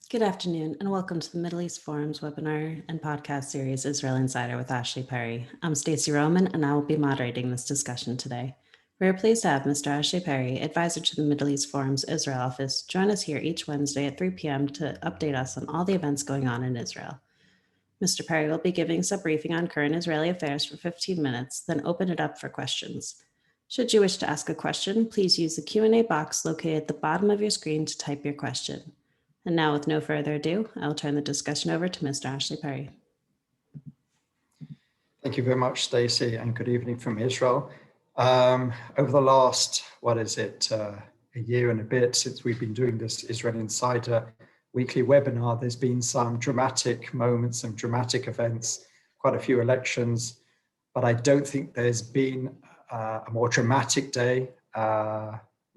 Good afternoon, and welcome to the Middle East Forum's webinar and podcast series, Israel Insider with Ashley Perry. I'm Stacey Roman, and I will be moderating this discussion today. We are pleased to have Mr. Ashley Perry, advisor to the Middle East Forum's Israel office, join us here each Wednesday at 3 p.m. to update us on all the events going on in Israel. Mr. Perry will be giving us a briefing on current Israeli affairs for 15 minutes, then open it up for questions. Should you wish to ask a question, please use the Q&A box located at the bottom of your screen to type your question. And now, with no further ado, I'll turn the discussion over to Mr. Ashley Perry. Thank you very much, Stacey, and good evening from Israel. Over the last, a year and a bit since we've been doing this Israel Insider weekly webinar, there's been some dramatic moments, some dramatic events, quite a few elections, but I don't think there's been a more dramatic day,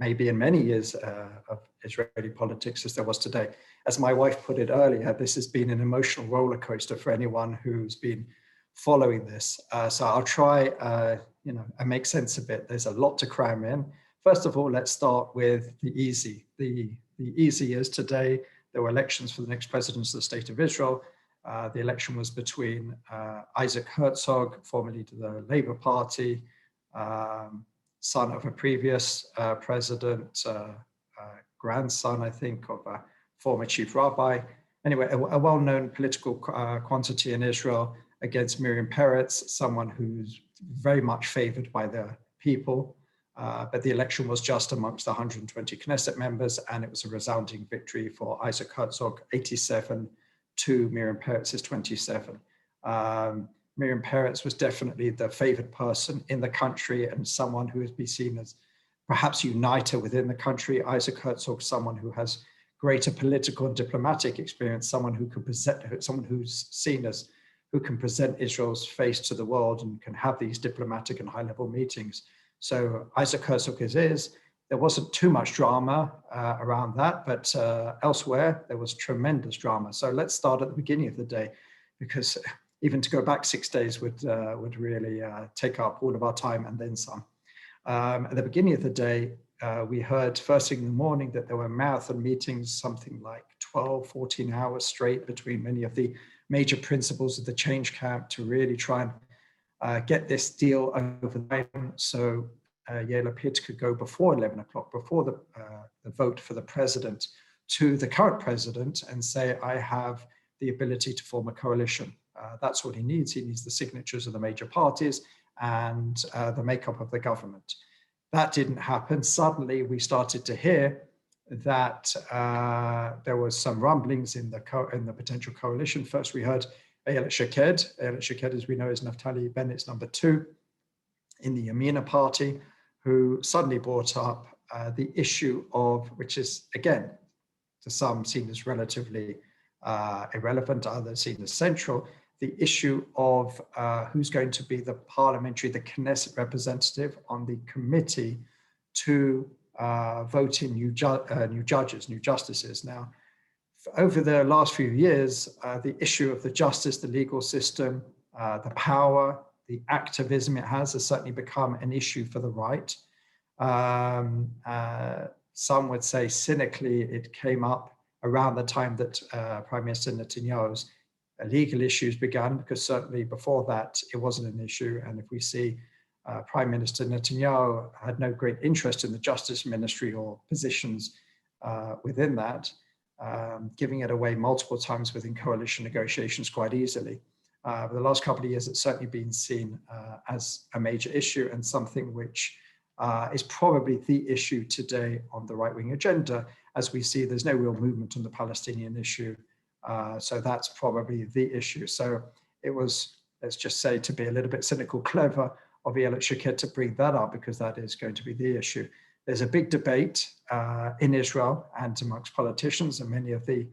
maybe in many years of Israeli politics as there was today. As my wife put it earlier, this has been an emotional roller coaster for anyone who's been following this. So I'll try, and make sense of it. There's a lot to cram in. First of all, let's start with the easy. The easy is today, there were elections for the next president of the State of Israel. The election was between Isaac Herzog, formerly to the Labour Party, son of a previous president, grandson, I think, of a former chief rabbi. Anyway, a well-known political quantity in Israel against Miriam Peretz, someone who's very much favored by the people. But the election was just amongst the 120 Knesset members, and it was a resounding victory for Isaac Herzog, 87 to Miriam Peretz's 27. Miriam Peretz was definitely the favored person in the country and someone who has been seen as perhaps uniter within the country. Isaac Herzog, someone who has greater political and diplomatic experience, someone who can present, someone who's seen as who can present Israel's face to the world and can have these diplomatic and high-level meetings. So Isaac Herzog is. There wasn't too much drama around that, but elsewhere there was tremendous drama. So let's start at the beginning of the day, because even to go back 6 days would really take up all of our time and then some. At the beginning of the day, we heard first thing in the morning that there were marathon meetings, something like 12, 14 hours straight between many of the major principals of the change camp to really try and get this deal over the line. So Yair Lapid could go before 11 o'clock, before the vote for the president, to the current president and say, I have the ability to form a coalition. That's what he needs. He needs the signatures of the major parties and the makeup of the government. That didn't happen. Suddenly, we started to hear that there was some rumblings in the potential coalition. First, we heard Ayelet Shaked. Ayelet Shaked, as we know, is Naftali Bennett's number 2 in the Yamina party, who suddenly brought up the issue of, which is, again, to some seen as relatively irrelevant, others seen as central, the issue of who's going to be the the Knesset representative on the committee to vote in new judges, new justices. Now, over the last few years, the issue of the justice, the legal system, the power, the activism it has certainly become an issue for the right. Some would say cynically it came up around the time that Prime Minister Netanyahu's legal issues began, because certainly before that it wasn't an issue. And if we see Prime Minister Netanyahu had no great interest in the Justice Ministry or positions within that, giving it away multiple times within coalition negotiations quite easily. For the last couple of years, it's certainly been seen as a major issue and something which is probably the issue today on the right-wing agenda, as we see there's no real movement on the Palestinian issue. So that's probably the issue. So it was, let's just say, to be a little bit cynical, clever of Ayelet Shaked to bring that up, because that is going to be the issue. There's a big debate in Israel and amongst politicians, and many of the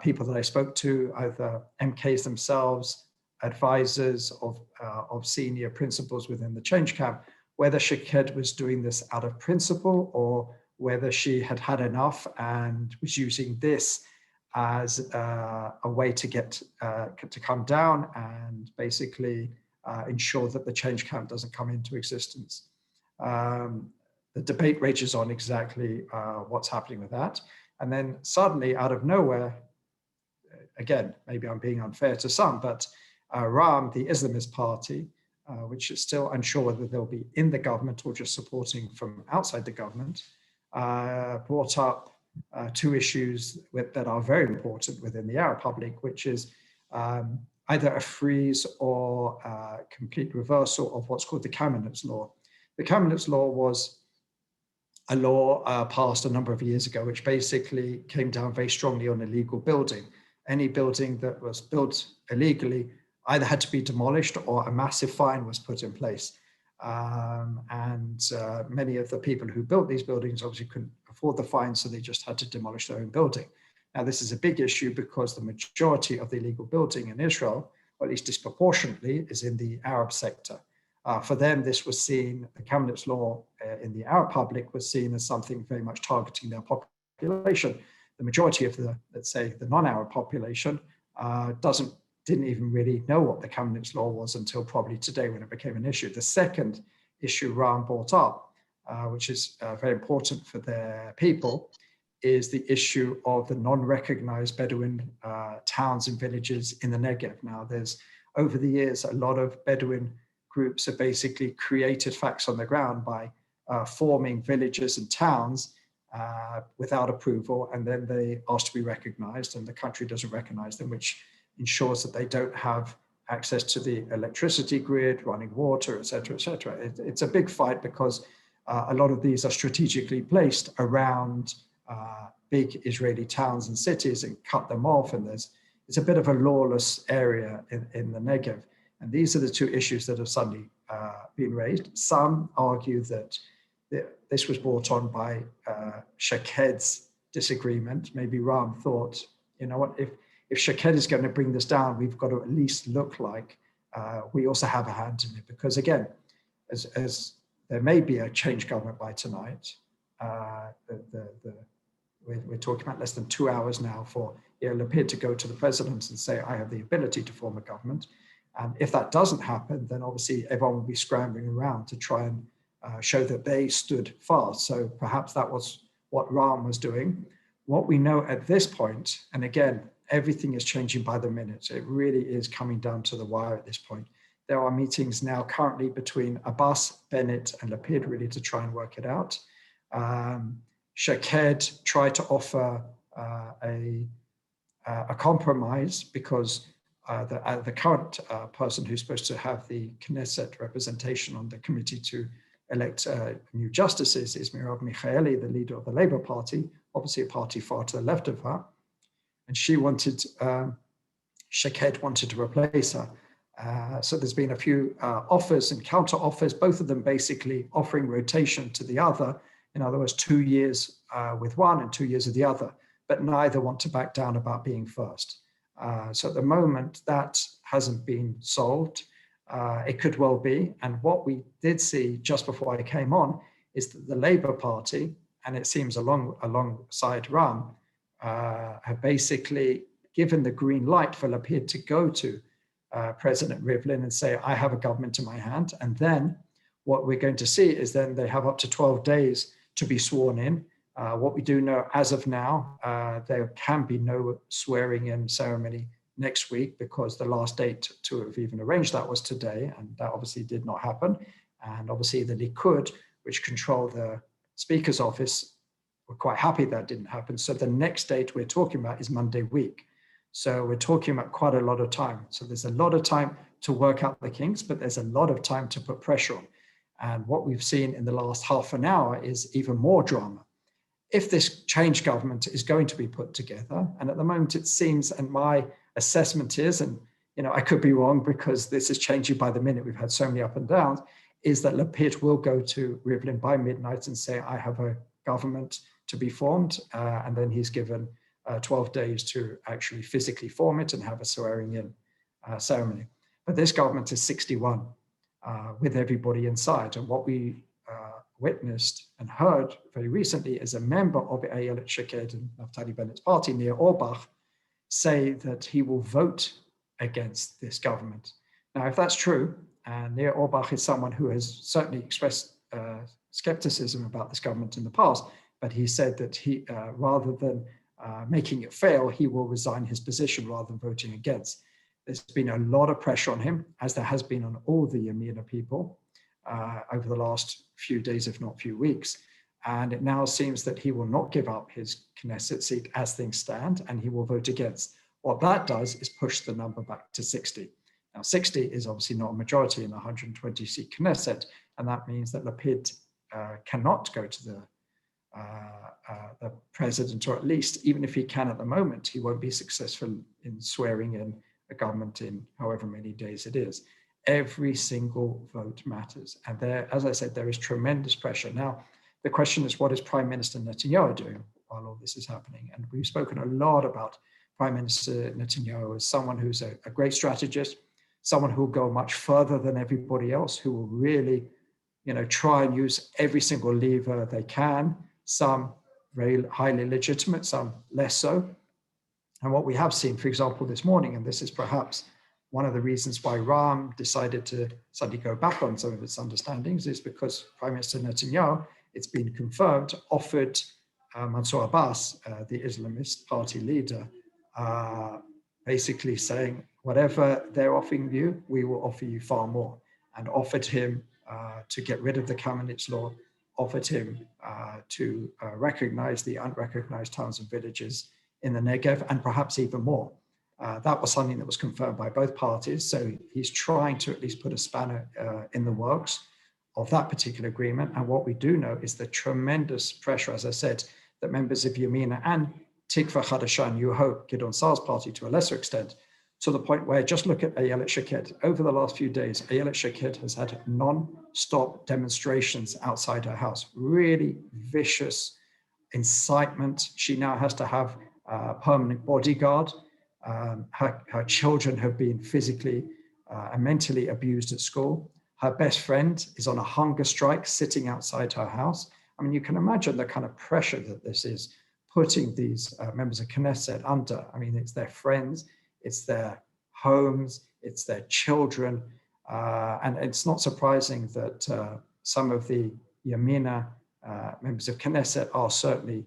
people that I spoke to, either MKs themselves, advisors of senior principals within the change camp, whether Shaked was doing this out of principle or whether she had had enough and was using this as a way to get to come down and basically ensure that the change camp doesn't come into existence. The debate rages on exactly what's happening with that. And then suddenly, out of nowhere, again, maybe I'm being unfair to some, but Ram, the Islamist party, which is still unsure whether they'll be in the government or just supporting from outside the government, brought up two issues that are very important within the Arab public, which is either a freeze or a complete reversal of what's called the Kamenetz Law. The Kamenetz Law was a law passed a number of years ago, which basically came down very strongly on illegal building. Any building that was built illegally either had to be demolished or a massive fine was put in place. Many of the people who built these buildings obviously couldn't afford the fine, so they just had to demolish their own building. Now, this is a big issue because the majority of the illegal building in Israel, or at least disproportionately, is in the Arab sector. For them, this was seen, the Kamenetz Law in the Arab public was seen as something very much targeting their population. The majority of the, let's say, the non-Arab population didn't even really know what the Kamenetz Law was until probably today when it became an issue. The second issue Ram brought up, which is very important for their people, is the issue of the non-recognized Bedouin towns and villages in the Negev. Now, there's, over the years, a lot of Bedouin groups have basically created facts on the ground by forming villages and towns without approval, and then they ask to be recognized, and the country doesn't recognize them, which ensures that they don't have access to the electricity grid, running water, et cetera, et cetera. It's a big fight because a lot of these are strategically placed around big Israeli towns and cities and cut them off. And it's a bit of a lawless area in the Negev. And these are the two issues that have suddenly been raised. Some argue that this was brought on by Shaked's disagreement. Maybe Ram thought, you know what, if Shaked is going to bring this down, we've got to at least look like we also have a hand in it. Because again, as there may be a change government by tonight, we're talking about less than 2 hours now for Yair Lapid to go to the president and say, I have the ability to form a government. And if that doesn't happen, then obviously everyone will be scrambling around to try and show that they stood fast. So perhaps that was what Ram was doing. What we know at this point, and again, everything is changing by the minute. It really is coming down to the wire at this point. There are meetings now currently between Abbas, Bennett, and Lapid really to try and work it out. Shaked tried to offer a compromise because the current person who's supposed to have the Knesset representation on the committee to elect new justices is Merav Michaeli, the leader of the Labour Party, obviously a party far to the left of her. And she wanted, Shaked wanted to replace her. So there's been a few offers and counter offers, both of them basically offering rotation to the other. In other words, 2 years with one and 2 years with the other, but neither want to back down about being first. So at the moment, that hasn't been solved. It could well be. And what we did see just before I came on is that the Labour Party, and it seems alongside Ram, have basically given the green light for Lapid to go to President Rivlin and say, I have a government in my hand. And then what we're going to see is then they have up to 12 days to be sworn in. What we do know as of now, there can be no swearing in ceremony next week because the last date to have even arranged that was today, and that obviously did not happen. And obviously the Likud, which control the Speaker's office, were quite happy that didn't happen. So the next date we're talking about is Monday week. So we're talking about quite a lot of time. So there's a lot of time to work out the kinks, but there's a lot of time to put pressure on. And what we've seen in the last half an hour is even more drama. If this change government is going to be put together, and at the moment it seems, and my assessment is, and I could be wrong because this is changing by the minute, we've had so many up and downs, is that Lapid will go to Rivlin by midnight and say, I have a government to be formed, and then he's given 12 days to actually physically form it and have a swearing in ceremony. But this government is 61 with everybody inside. And what we witnessed and heard very recently is a member of Ayelet Shaked and Naftali Bennett's party, Nir Orbach, say that he will vote against this government. Now, if that's true, and Nir Orbach is someone who has certainly expressed skepticism about this government in the past, but he said that he, rather than making it fail, he will resign his position rather than voting against. There's been a lot of pressure on him, as there has been on all the Yamina people over the last few days, if not few weeks. And it now seems that he will not give up his Knesset seat as things stand, and he will vote against. What that does is push the number back to 60. Now, 60 is obviously not a majority in the 120-seat Knesset, and that means that Lapid cannot go to the president, or at least, even if he can at the moment, he won't be successful in swearing in a government in however many days it is. Every single vote matters. And there, as I said, there is tremendous pressure. Now, the question is, what is Prime Minister Netanyahu doing while all this is happening? And we've spoken a lot about Prime Minister Netanyahu as someone who's a great strategist, someone who will go much further than everybody else, who will really, try and use every single lever they can, some very highly legitimate, some less so. And what we have seen, for example, this morning, and this is perhaps one of the reasons why Ram decided to suddenly go back on some of its understandings, is because Prime Minister Netanyahu, it's been confirmed, offered Mansour Abbas, the Islamist party leader, basically saying, whatever they're offering you, we will offer you far more, and offered him to get rid of the Kamenetz law, offered him to recognize the unrecognized towns and villages in the Negev, and perhaps even more. That was something that was confirmed by both parties. So he's trying to at least put a spanner in the works of that particular agreement. And what we do know is the tremendous pressure, as I said, that members of Yamina and Tikva Chadasha, New Hope, Gideon Saar's party to a lesser extent, to the point where, just look at Ayelet Shaked. Over the last few days, Ayelet Shaked has had non-stop demonstrations outside her house, really vicious incitement. She now has to have a permanent bodyguard. Her children have been physically and mentally abused at school. Her best friend is on a hunger strike sitting outside her house. I mean, you can imagine the kind of pressure that this is putting these members of Knesset under. I mean, it's their friends, it's their homes, it's their children. And it's not surprising that some of the Yamina members of Knesset are certainly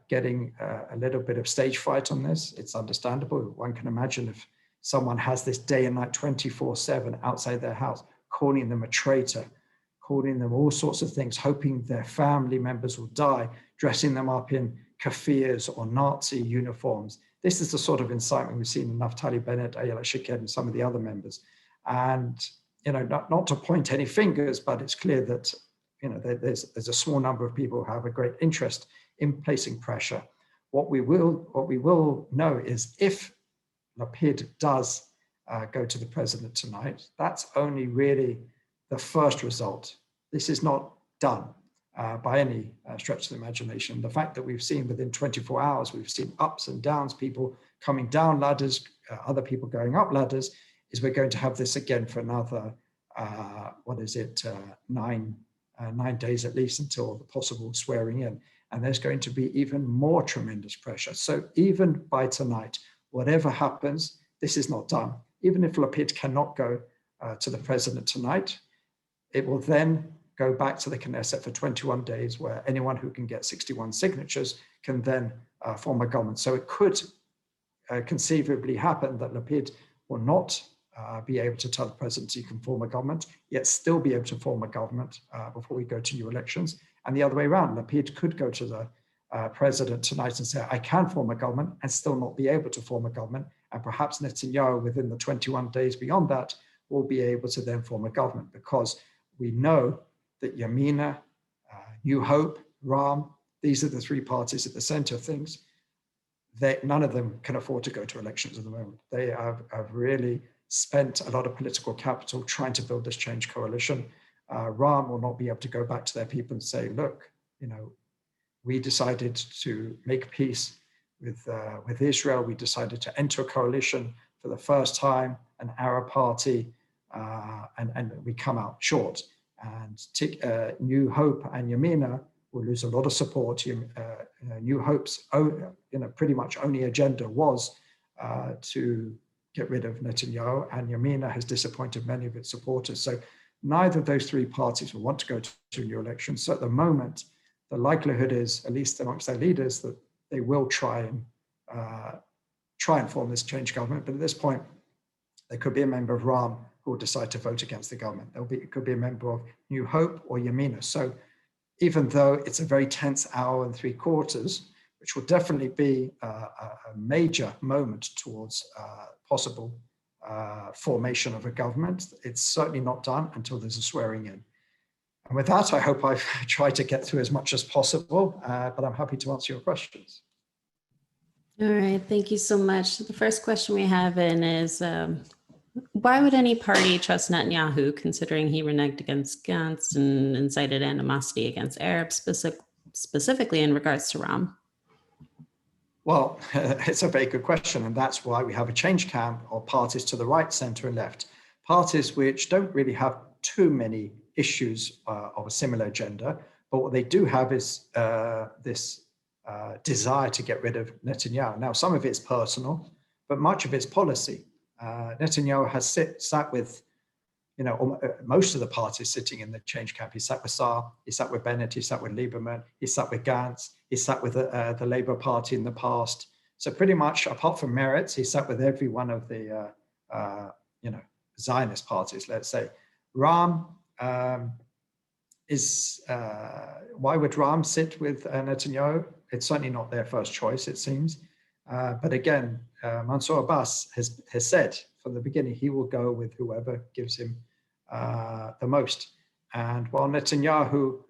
getting a little bit of stage fright on this. It's understandable. One can imagine if someone has this day and night 24/7 outside their house, calling them a traitor, calling them all sorts of things, hoping their family members will die, dressing them up in kafirs or Nazi uniforms. This is the sort of incitement we've seen in Naftali Bennett, Ayelet Shaked, and some of the other members. And, not to point any fingers, but it's clear that, there's a small number of people who have a great interest in placing pressure. What we will know is if Lapid does go to the president tonight, that's only really the first result. This is not done by any stretch of the imagination. The fact that we've seen within 24 hours, we've seen ups and downs, people coming down ladders, other people going up ladders, is we're going to have this again for another, 9 days at least, until the possible swearing in. And there's going to be even more tremendous pressure. So even by tonight, whatever happens, this is not done. Even if Lapid cannot go to the president tonight, it will then go back to the Knesset for 21 days, where anyone who can get 61 signatures can then form a government. So it could conceivably happen that Lapid will not be able to tell the president he can form a government, yet still be able to form a government before we go to new elections. And the other way around, Lapid could go to the president tonight and say, I can form a government, and still not be able to form a government. And perhaps Netanyahu, within the 21 days beyond that, will be able to then form a government, because we know that Yamina, New Hope, Ram, these are the three parties at the center of things. None of them can afford to go to elections at the moment. They have really spent a lot of political capital trying to build this change coalition. Ram will not be able to go back to their people and say, look, we decided to make peace with Israel. We decided to enter a coalition for the first time, an Arab party, and we come out short. And New Hope and Yamina will lose a lot of support. New Hope's pretty much only agenda was to get rid of Netanyahu, and Yamina has disappointed many of its supporters. So neither of those three parties will want to go to new elections. So at the moment, the likelihood is, at least amongst their leaders, that they will try and form this change government. But at this point, there could be a member of RAM who will decide to vote against the government. It could be a member of New Hope or Yamina. So even though it's a very tense hour and 3/4, which will definitely be a major moment towards possible formation of a government, it's certainly not done until there's a swearing in. And with that, I hope I've tried to get through as much as possible, but I'm happy to answer your questions. All right, thank you so much. The first question we have in is, why would any party trust Netanyahu, considering he reneged against Gantz and incited animosity against Arabs, specifically in regards to Ram? Well, it's a very good question, and that's why we have a change camp of parties to the right, center, and left. Parties which don't really have too many issues of a similar agenda, but what they do have is this desire to get rid of Netanyahu. Now, some of it's personal, but much of it's policy. Netanyahu has sat with, most of the parties sitting in the change camp. He sat with Saar, he sat with Bennett, he sat with Lieberman, he sat with Gantz, he sat with the Labour Party in the past. So pretty much, apart from Meretz, he sat with every one of the, Zionist parties, let's say. Ram why would Ram sit with Netanyahu? It's certainly not their first choice, it seems. But again, Mansour Abbas has said from the beginning he will go with whoever gives him the most. And while Netanyahu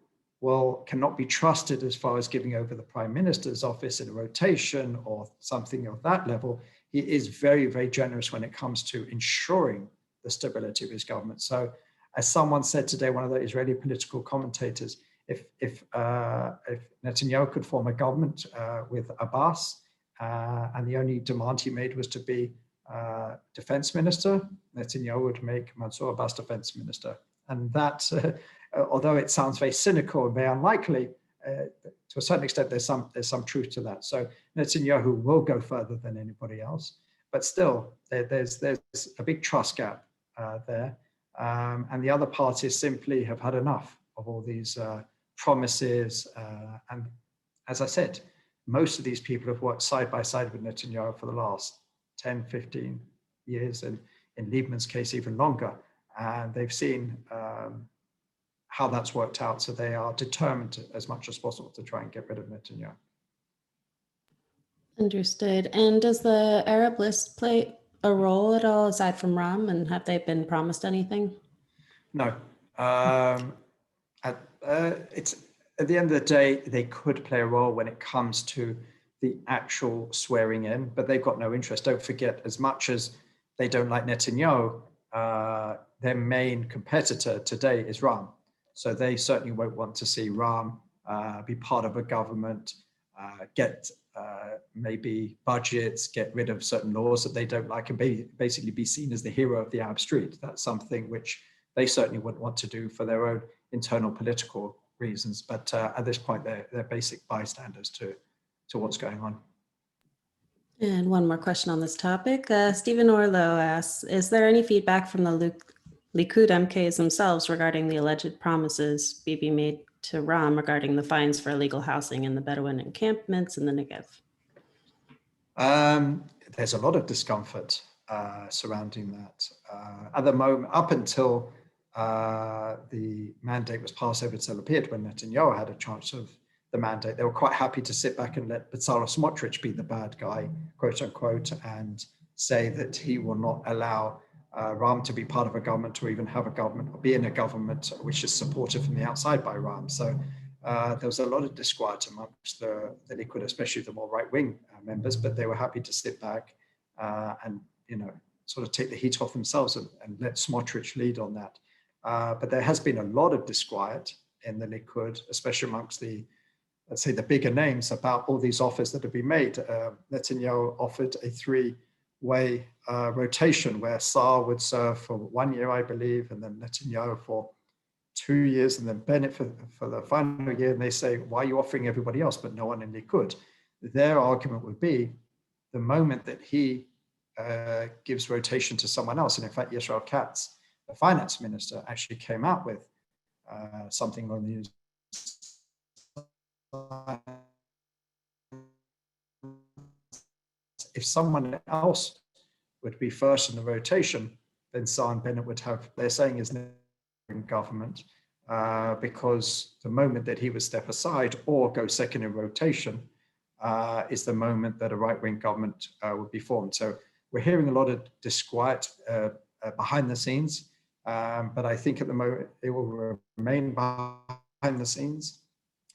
cannot be trusted as far as giving over the prime minister's office in a rotation or something of that level, he is very, very generous when it comes to ensuring the stability of his government. So, as someone said today, one of the Israeli political commentators, if Netanyahu could form a government with Abbas, and the only demand he made was to be defense minister, Netanyahu would make Mansour Abbas defense minister. And that, although it sounds very cynical and very unlikely, to a certain extent, there's some truth to that. So Netanyahu will go further than anybody else, but still, there's a big trust gap there. And the other parties simply have had enough of all these promises. And as I said, most of these people have worked side by side with Netanyahu for the last 10, 15 years, and in Lieberman's case, even longer. And they've seen how that's worked out. So they are determined as much as possible to try and get rid of Netanyahu. Understood. And does the Arab list play a role at all aside from Ram, and have they been promised anything? No. It's at the end of the day, they could play a role when it comes to the actual swearing in, but they've got no interest. Don't forget, as much as they don't like Netanyahu, their main competitor today is Ram. So they certainly won't want to see Ram be part of a government, get maybe budgets, get rid of certain laws that they don't like, and basically be seen as the hero of the Arab street. That's something which they certainly wouldn't want to do for their own internal political reasons. But at this point, they're basic bystanders to what's going on. And one more question on this topic. Stephen Orlow asks, is there any feedback from the Likud MKs themselves regarding the alleged promises Bibi made to Ram regarding the fines for illegal housing in the Bedouin encampments in the Negev? There's a lot of discomfort surrounding that. At the moment, up until the mandate was passed over to Lapid, when Netanyahu had a chance of the mandate, they were quite happy to sit back and let Bezalel Smotrich be the bad guy, quote unquote, and say that he will not allow Ram to be part of a government or even have a government or be in a government which is supported from the outside by Ram. So there was a lot of disquiet amongst the Likud, especially the more right-wing members, but they were happy to sit back and sort of take the heat off themselves and let Smotrich lead on that. But there has been a lot of disquiet in the Likud, especially amongst let's say the bigger names, about all these offers that have been made. Netanyahu offered a three-way rotation where Saar would serve for 1 year, I believe, and then Netanyahu for 2 years, and then Bennett for the final year. And they say, why are you offering everybody else but no one in Likud? Their argument would be the moment that he gives rotation to someone else, and in fact, Yisrael Katz, the finance minister, actually came out with something on the if someone else would be first in the rotation, then Saar and Bennett would have, they're saying, is in government, because the moment that he would step aside or go second in rotation is the moment that a right-wing government would be formed. So we're hearing a lot of disquiet behind the scenes, but I think at the moment it will remain behind the scenes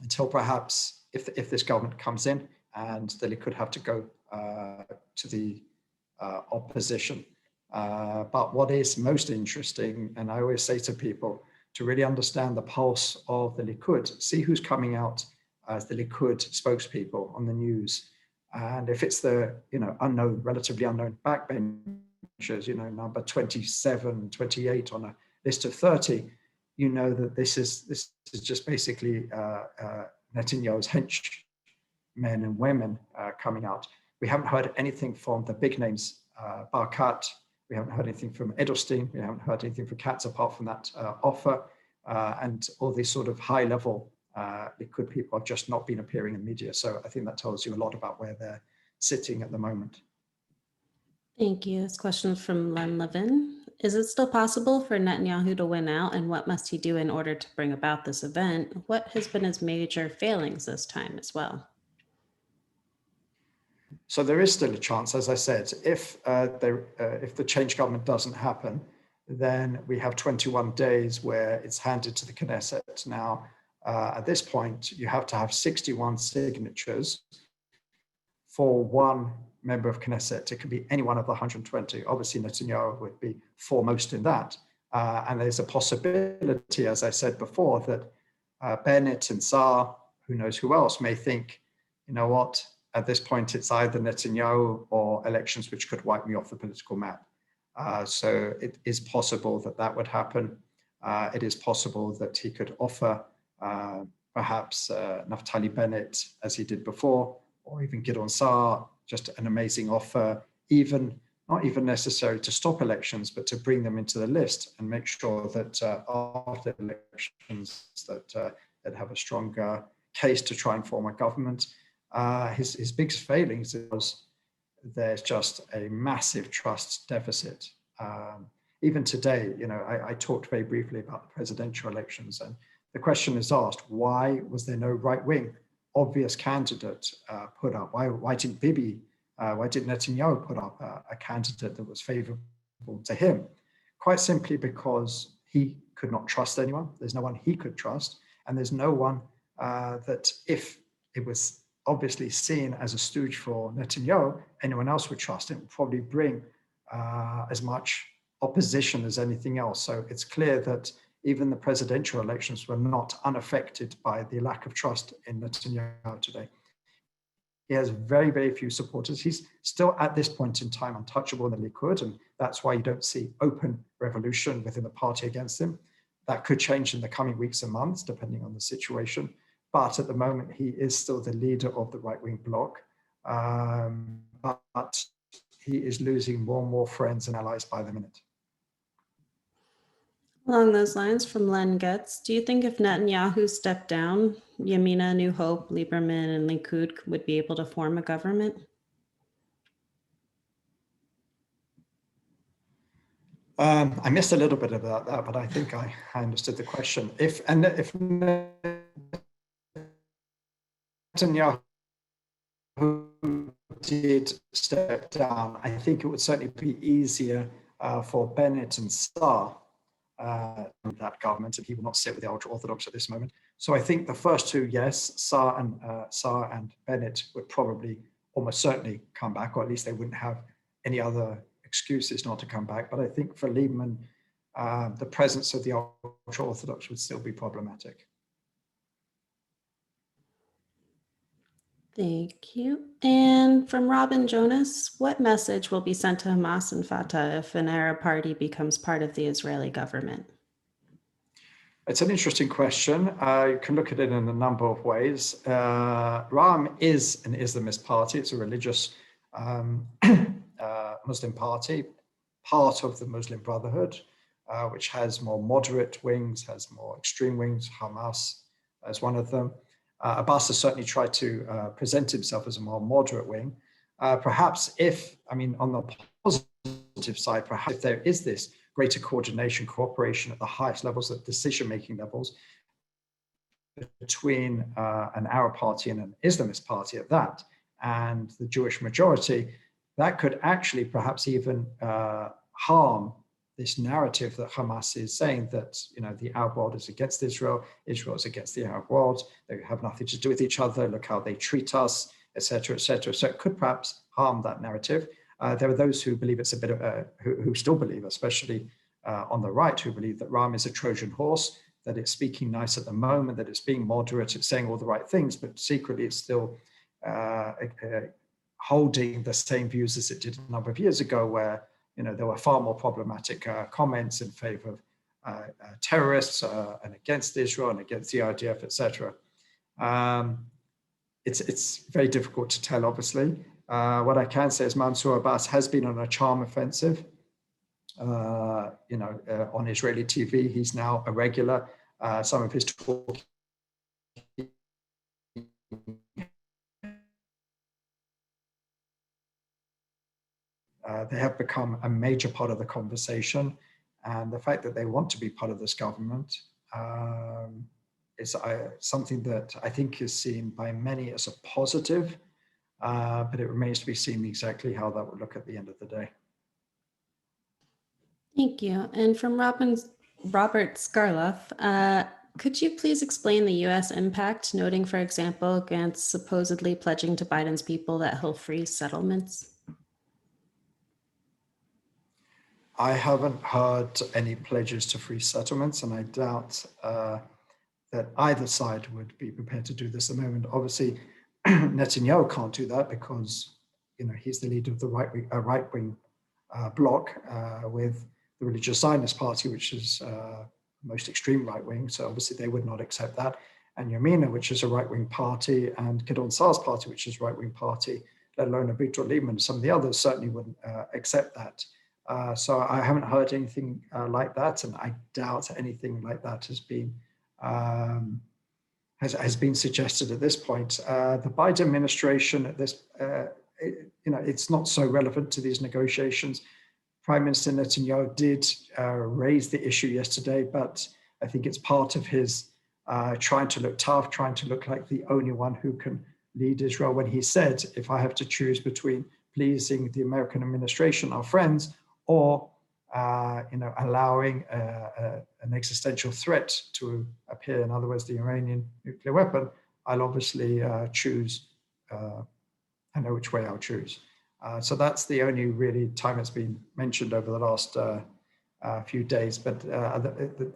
until perhaps if this government comes in and the Likud have to go to the opposition. But what is most interesting, and I always say to people, to really understand the pulse of the Likud, see who's coming out as the Likud spokespeople on the news. And if it's the unknown, relatively unknown backbenchers, number 27, 28 on a list of 30, you know that this is just basically Netanyahu's henchmen and women coming out. We haven't heard anything from the big names, Barkat. We haven't heard anything from Edelstein. We haven't heard anything from Katz apart from that offer. And all these sort of high-level Likud people have just not been appearing in media. So I think that tells you a lot about where they're sitting at the moment. Thank you. This question is from Len Levin. Is it still possible for Netanyahu to win out, and what must he do in order to bring about this event? What has been his major failings this time as well? So there is still a chance, as I said, if the change government doesn't happen, then we have 21 days where it's handed to the Knesset. Now, at this point, you have to have 61 signatures for one member of Knesset. It could be any one of the 120. Obviously, Netanyahu would be foremost in that. And there's a possibility, as I said before, that Bennett and Saar, who knows who else, may think, you know what, at this point, it's either Netanyahu or elections which could wipe me off the political map. So it is possible that that would happen. It is possible that he could offer perhaps Naftali Bennett, as he did before, or even Gideon Saar, just an amazing offer, not even necessary to stop elections, but to bring them into the list and make sure that after elections that they'd have a stronger case to try and form a government. His biggest failings was there's just a massive trust deficit. Even today, I talked very briefly about the presidential elections, and the question is asked, why was there no right-wing obvious candidate put up? Why didn't Netanyahu put up a candidate that was favorable to him? Quite simply because he could not trust anyone. There's no one he could trust, and there's no one that, if it was obviously seen as a stooge for Netanyahu, anyone else would trust. It would probably bring as much opposition as anything else. So it's clear that even the presidential elections were not unaffected by the lack of trust in Netanyahu today. He has very, very few supporters. He's still at this point in time untouchable in the Likud, and that's why you don't see open revolution within the party against him. That could change in the coming weeks and months, depending on the situation. But at the moment, he is still the leader of the right-wing bloc. But he is losing more and more friends and allies by the minute. Along those lines, from Len Getz, do you think if Netanyahu stepped down, Yamina, New Hope, Lieberman, and Likud would be able to form a government? I missed a little bit about that, but I think I understood the question. If Netanyahu did step down, I think it would certainly be easier for Bennett and Saar that government, and he will not sit with the ultra-Orthodox at this moment. So I think the first two, yes, Saar and Bennett would probably almost certainly come back, or at least they wouldn't have any other excuses not to come back. But I think for Lieberman, the presence of the ultra-Orthodox would still be problematic. Thank you. And from Robin Jonas, what message will be sent to Hamas and Fatah if an Arab party becomes part of the Israeli government? It's an interesting question. You can look at it in a number of ways. Ra'am is an Islamist party. It's a religious Muslim party, part of the Muslim Brotherhood, which has more moderate wings, has more extreme wings. Hamas as one of them. Abbas has certainly tried to present himself as a more moderate wing. Perhaps if, I mean, on the positive side, perhaps if there is this greater coordination, cooperation at the highest levels of decision-making levels between an Arab party and an Islamist party at that, and the Jewish majority, that could actually perhaps even harm this narrative that Hamas is saying that, you know, the Arab world is against Israel, Israel is against the Arab world, they have nothing to do with each other, look how they treat us, etc., etc. So it could perhaps harm that narrative. There are those who believe it's a bit of who still believe, especially on the right, who believe that Ram is a Trojan horse, that it's speaking nice at the moment, that it's being moderate, it's saying all the right things, but secretly it's still holding the same views as it did a number of years ago, where, you know, there were far more problematic comments in favor of terrorists and against Israel and against the IDF, etc. It's very difficult to tell, obviously. What I can say is Mansour Abbas has been on a charm offensive. On Israeli TV, he's now a regular. Some of his talk they have become a major part of the conversation, and the fact that they want to be part of this government is something that I think is seen by many as a positive, but it remains to be seen exactly how that would look at the end of the day. Thank you. And from Robert Scarloff, could you please explain the U.S. impact, noting, for example, Gantz supposedly pledging to Biden's people that he'll freeze settlements? I haven't heard any pledges to freeze settlements, and I doubt that either side would be prepared to do this at the moment. Obviously, Netanyahu can't do that because, you know, he's the leader of the right-wing bloc with the Religious Zionist Party, which is most extreme right-wing. So obviously they would not accept that. And Yamina, which is a right-wing party, and Gideon Saar's party, which is a right-wing party, let alone Avigdor Lieberman, some of the others certainly wouldn't accept that. So I haven't heard anything like that, and I doubt anything like that has been suggested at this point. The Biden administration at this, it's not so relevant to these negotiations. Prime Minister Netanyahu did raise the issue yesterday, but I think it's part of his trying to look tough, trying to look like the only one who can lead Israel, when he said, if I have to choose between pleasing the American administration, our friends, or allowing an existential threat to appear, in other words, the Iranian nuclear weapon, I'll obviously choose, I know which way I'll choose. So that's the only really time it's been mentioned over the last few days. But the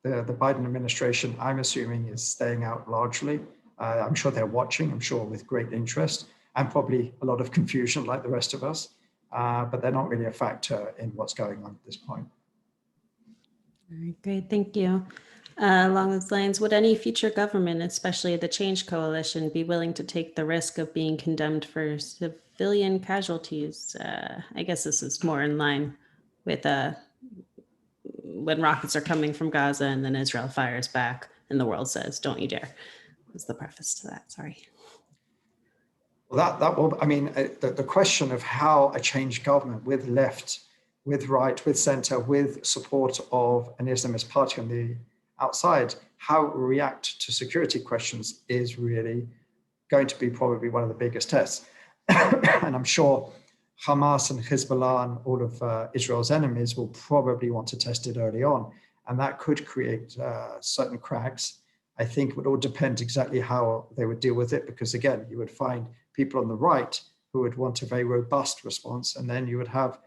Biden administration, I'm assuming, is staying out largely. I'm sure they're watching, I'm sure with great interest, and probably a lot of confusion like the rest of us. But they're not really a factor in what's going on at this point. All right, great, thank you. Along those lines, would any future government, especially the Change Coalition, be willing to take the risk of being condemned for civilian casualties? I guess this is more in line with when rockets are coming from Gaza and then Israel fires back and the world says, don't you dare. Was the preface to that, sorry. Well, that will, I mean, the question of how a changed government with left, with right, with center, with support of an Islamist party on the outside, how it will react to security questions is really going to be probably one of the biggest tests. And I'm sure Hamas and Hezbollah and all of Israel's enemies will probably want to test it early on. And that could create certain cracks. I think it would all depend exactly how they would deal with it, because again, you would find people on the right who would want a very robust response. And then you would have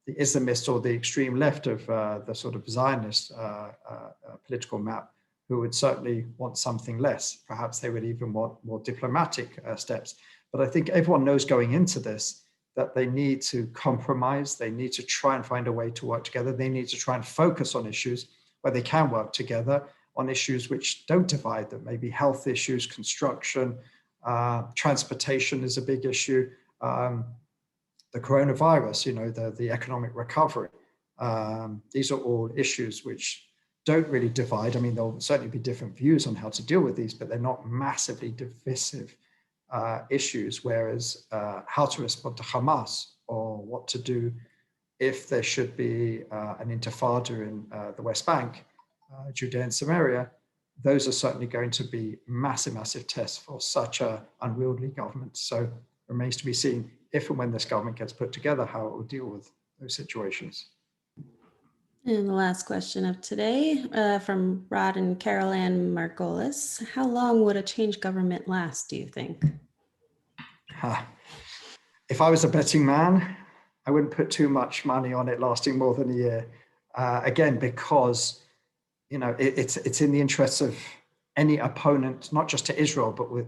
the Islamist or the extreme left of the sort of Zionist political map, who would certainly want something less. Perhaps they would even want more diplomatic steps. But I think everyone knows going into this that they need to compromise. They need to try and find a way to work together. They need to try and focus on issues where they can work together, on issues which don't divide them, maybe health issues, construction, transportation is a big issue, the coronavirus, the economic recovery. These are all issues which don't really divide. I mean, there'll certainly be different views on how to deal with these, but they're not massively divisive issues, whereas how to respond to Hamas or what to do if there should be an intifada in the West Bank, Judea and Samaria, those are certainly going to be massive, massive tests for such an unwieldy government. So remains to be seen if and when this government gets put together, how it will deal with those situations. And the last question of today from Rod and Carol Ann Margolis. How long would a changed government last, do you think? If I was a betting man, I wouldn't put too much money on it lasting more than a year. Again, because it's in the interests of any opponent, not just to Israel, but with,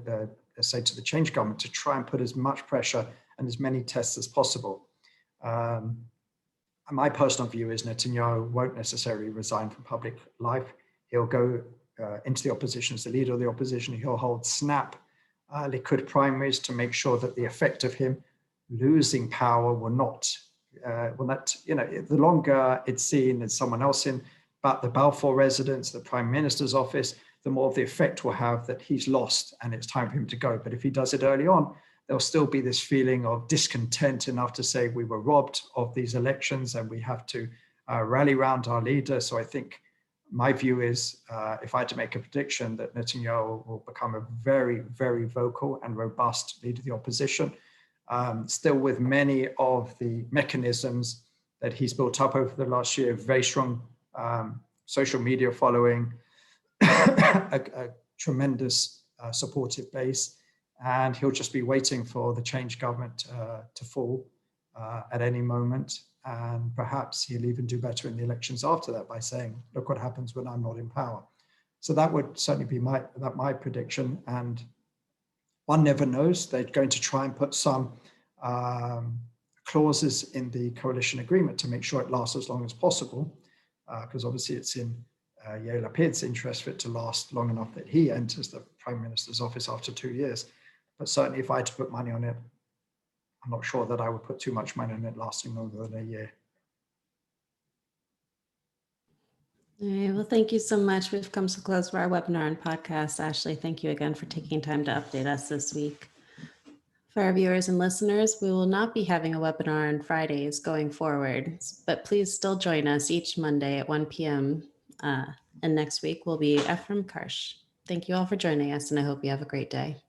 let's say, to the change government, to try and put as much pressure and as many tests as possible. My personal view is Netanyahu won't necessarily resign from public life. He'll go into the opposition as the leader of the opposition. He'll hold snap Likud primaries to make sure that the effect of him losing power will not, the longer it's seen as someone else in, but the Balfour residence, the Prime Minister's office, the more of the effect will have that he's lost and it's time for him to go. But if he does it early on, there'll still be this feeling of discontent enough to say we were robbed of these elections and we have to rally around our leader. So I think my view is, if I had to make a prediction, that Netanyahu will become a very, very vocal and robust leader of the opposition, still with many of the mechanisms that he's built up over the last year, very strong social media following, a tremendous supportive base, and he'll just be waiting for the change government to fall at any moment. And perhaps he'll even do better in the elections after that by saying, look what happens when I'm not in power. So that would certainly be my prediction. And one never knows. They're going to try and put some clauses in the coalition agreement to make sure it lasts as long as possible, because obviously it's in Yair Lapid's interest for it to last long enough that he enters the Prime Minister's office after 2 years. But certainly if I had to put money on it, I'm not sure that I would put too much money on it lasting longer than a year. All right, well, thank you so much. We've come so close to our webinar and podcast. Ashley, thank you again for taking time to update us this week. For our viewers and listeners, we will not be having a webinar on Fridays going forward, but please still join us each Monday at 1 p.m. And next week will be Ephraim Karsh. Thank you all for joining us, and I hope you have a great day.